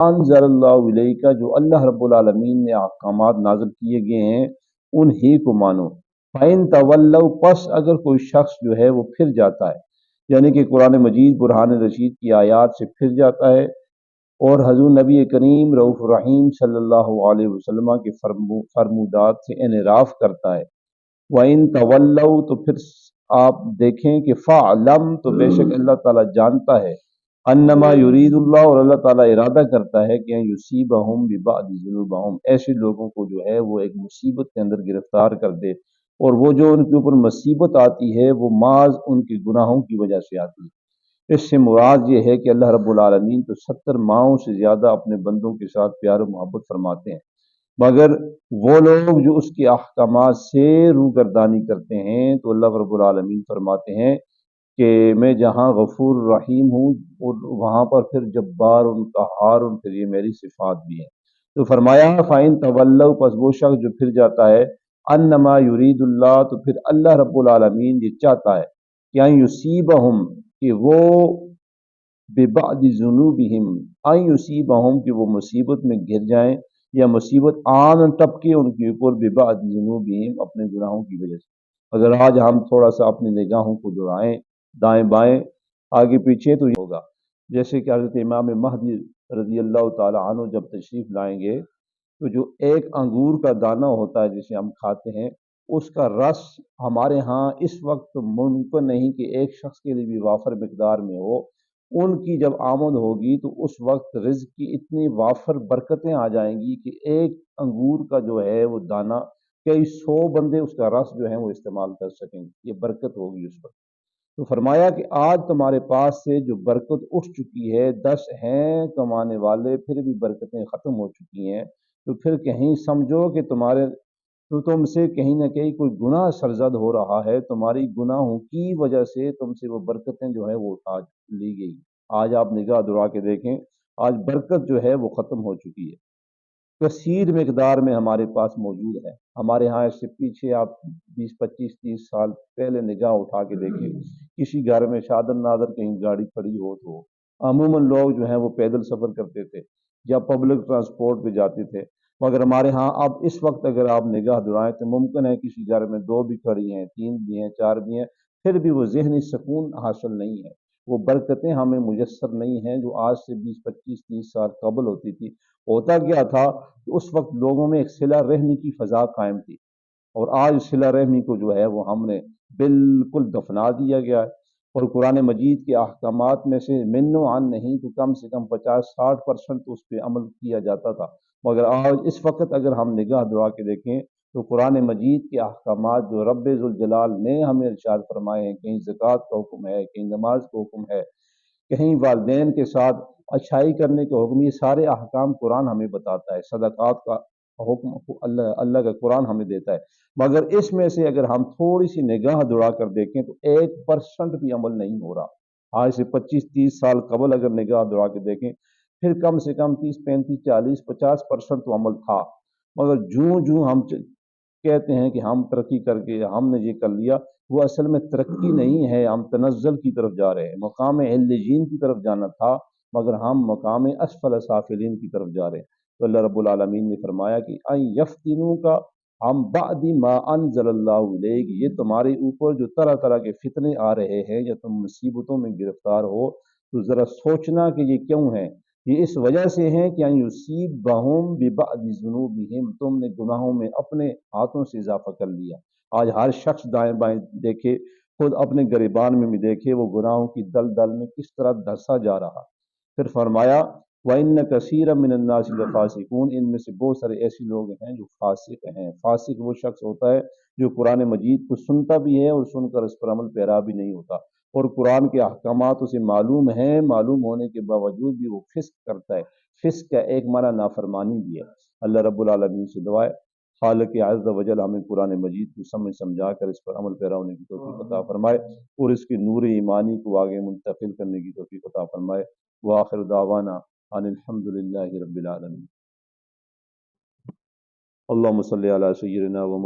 अन्ज़लल्लाहु इलैका, जो अल्लाह रब्बुल आलमीन ने अहकामात नाज़िल किए गए हैं उन्हीं को मानो। फ़इन तवल्लव, पस अगर कोई शख्स जो है वो फिर जाता है, यानी कि कुरान मजीद बुरहान रशीद की आयात से फिर जाता है और हज़ूर नबी करीम रऊफ़ रहीम सल्लल्लाहु अलैहि वसल्लम के फरमूदात से इनराफ करता है। वइन तवल्लव, तो फिर आप देखें कि फ़अलम, तो बेशक अल्लाह ताला जानता है, अन्नमा युरीदुल्लाह, और अल्लाह ताला इरादा करता है कि युसीबहुम बिबादि ज़ुनूबिहिम, ऐसे लोगों को जो है वो एक मुसीबत के अंदर गिरफ्तार कर दे, और वो जो उनके ऊपर मुसीबत आती है वो माज उनके गुनाहों की वजह से आती है। इससे मुराद ये है कि अल्लाह रब्बुल आलमीन तो 70 माओं से ज़्यादा अपने बंदों के साथ प्यार और मोहब्बत फरमाते हैं, मगर वो लोग जो उसके अहकामात से रूगर्दानी करते हैं तो अल्लाह रब्बुल आलमीन फरमाते हैं कि मैं जहाँ गफूर रहीम हूँ और वहाँ पर फिर जब्बार उन कहार उन, फिर ये मेरी सिफात भी है। तो फरमाया फ़ाइन तवल्लव, पस वो शख्स जो फिर जाता है, अन्नमा युरीदुल्लाह, तो फिर अल्लाह रब्बुल आलमीन ये चाहता है कि अन युसीबहुम, कि वो बिबादि जुनूबिहिम, अन युसीबहुम, कि वो मुसीबत में घिर जाएं या मुसीबत आन टपके उनके ऊपर, बिबादि जुनूबिहिम, अपने गुनाहों की वजह से। अगर आज हम थोड़ा सा अपनी निगाहों को दौड़ाएं दाएं बाएं आगे पीछे तो ये होगा, जैसे कि हज़रत इमाम महदी रज़ी अल्लाह ताला अन्हु जब तशरीफ लाएंगे तो जो एक अंगूर का दाना होता है जिसे हम खाते हैं, उसका रस हमारे यहाँ इस वक्त मुमकिन नहीं कि एक शख्स के लिए भी वाफर मकदार में हो। उनकी जब आमद होगी तो उस वक्त रिज़्क की इतनी वाफर बरकतें आ जाएंगी कि एक अंगूर का जो है वो दाना कई 100 बंदे उसका रस जो है वो इस्तेमाल कर सकेंगे। ये बरकत होगी उस वक्त। तो फरमाया कि आज तुम्हारे पास से जो बरकत उठ चुकी है, 10 हैं कमाने वाले, फिर भी बरकतें ख़त्म हो चुकी हैं, तो फिर कहीं समझो कि तुम्हारे तो तुमसे कहीं ना कहीं कोई गुनाह सरजद हो रहा है, तुम्हारी गुनाहों की वजह से तुमसे वो बरकतें जो है वो आज ली गई। आज आप निगाह दुरा के देखें, आज बरकत जो है वो ख़त्म हो चुकी है, कसीर मकदार में हमारे पास मौजूद है। हमारे यहाँ इससे पीछे आप 20 25 30 साल पहले निगाह उठा के देखें, किसी घर में शादर नादर कहीं गाड़ी खड़ी हो तो अमूमन लोग जो हैं वो पैदल सफ़र करते थे या पब्लिक ट्रांसपोर्ट पे जाते थे। मगर हमारे यहाँ अब इस वक्त अगर आप निगाह दुराएं तो मुमकिन है किसी घर में 2 भी खड़ी हैं, 3 भी हैं, 4 भी हैं, फिर भी वो जहनी सुकून हासिल नहीं है, वो बरकतें हमें मुयस्सर नहीं हैं जो आज से 20 25 30 साल कबल होती थी। होता क्या था कि उस वक्त लोगों में एक सिला रहमी की फ़ज़ा कायम थी, और आज सिला रहमी को जो है वो हमने बिल्कुल दफना दिया गया है। और कुरान मजीद के अहकामात में से मिन्नो आन नहीं तो कम से कम 50 60% तो उस पर अमल किया जाता था। मगर आज इस वक्त अगर हम निगाह दुआ के देखें तो कुरान मजीद के अहकामात जो रब्बे जुल जलाल ने हमें इरशाद फरमाए हैं, कहीं ज़कात का हुक्म है, कहीं नमाज का हुक्म है, कहीं वालदैन के साथ अच्छाई करने के हुक्म, ये सारे अहकाम कुरान हमें बताता है। सदक़ात का हुक्म अल्लाह अल्लाह का कुरान हमें देता है। मगर इसमें से अगर हम थोड़ी सी निगाह दौड़ा कर देखें तो 1% भी अमल नहीं हो रहा। आज से 25 30 साल कबल अगर निगाह दौड़ा के देखें फिर कम से कम 30 35 40 50% तो अमल था। मगर जूं जूं हम कहते हैं कि हम तरक्की करके हमने ये कर लिया, वो असल में तरक्की नहीं है, हम तनज़्ज़ुल की तरफ जा रहे हैं। मकाम इल्लियीन की तरफ जाना था मगर हम मकाम असफल साफिलीन की तरफ जा रहे हैं। तो अल्लाह रब्बुल आलमीन ने फरमाया कि अन यफ्तिनू का हम बादी मा अनज़लल्लाहु इलैक, ये तुम्हारे ऊपर जो तरह तरह के फितने आ रहे हैं या तुम मुसीबतों में गिरफ्तार हो तो ज़रा सोचना कि ये क्यों है। ये इस वजह से हैं कि युसीबहुम बिबादि ज़ुनूबिहिम, तुमने गुनाहों में अपने हाथों से इजाफा कर लिया। आज हर शख्स दाएं बाएं देखे, खुद अपने गिरबान में भी देखे, वो गुनाहों की दल दल में किस तरह धंसा जा रहा। फिर फरमाया वइन्न कसीरम मिनन नासि लफासिकून, इनमें से बहुत सारे ऐसे लोग हैं जो फासिक हैं। फासिक वो शख्स होता है जो कुरान मजीद को सुनता भी है और सुनकर उस पर अमल पैरा भी नहीं होता, और कुरान के अहकामात उसे मालूम है, मालूम होने के बावजूद भी वो फिस्क करता है। फिस्क का एक माना नाफरमानी भी है। अल्लाह रब्बुल आलमीन से दुआ है खालिक अज़्ज़ व जल हमें कुरान मजीद को समझ समझा कर इस पर अमल पैरा होने की तौफीक अता फरमाए और इसके नूर ईमानी को आगे मुंतकिल करने की तौफीक अता फरमाए। व आखिर दावाना अनिल हम्दुलिल्लाहि रब्बिल आलमीन। अल्लाहुम्मा सल्लि अला सय्यिदिना व